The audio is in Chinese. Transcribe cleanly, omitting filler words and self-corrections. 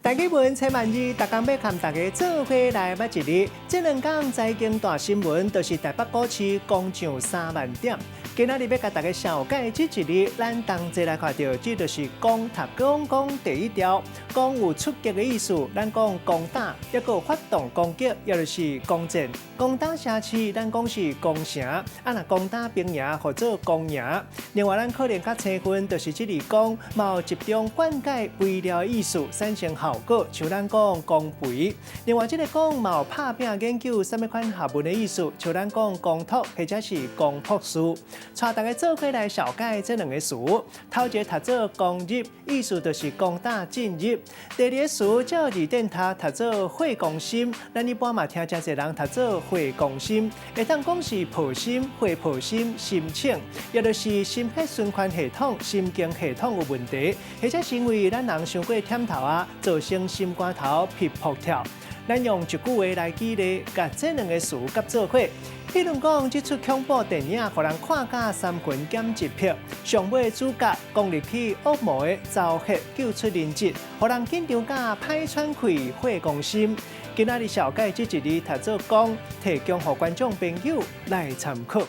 大家文千万字，逐工要和大家做伙来捌一日。这2天财经大新闻，就是台北股市攻上3万点。今仔日要甲大家小解这一日，咱同齐来看到，这就是公塔讲第一条，讲有出击的意思，咱讲攻打，也有发动攻击，也就是攻占。攻打城市，咱讲是攻城；若攻打兵营，或者攻营。另外，咱可能较青分，就是这里讲，嘛有集中灌溉肥料的意思，产生效果，像咱讲攻肥。另外，这个讲嘛有拍拼研究什么款学问的意思，像咱讲公托或者是公博士。带大家做伙来小解这2个词。头一个读做攻入，意思就是攻打进入；第二个词照字典读做会攻心，咱一般嘛听真侪人读做会攻心，会当讲是破心、会破心、心情，也就是心血循环系统、神经系统有问题，或者是因为咱人伤过忝头造成心肝头皮扑跳。咱用一句话来举例，甲这2个词夹做伙。比如讲，这出恐怖电影，互人看甲3分减1票，上尾主角讲入去恶魔的遭黑救出人质，互人紧张甲歹喘气、会攻心。今仔日小解这一日读做讲，提供予观众朋友来参考。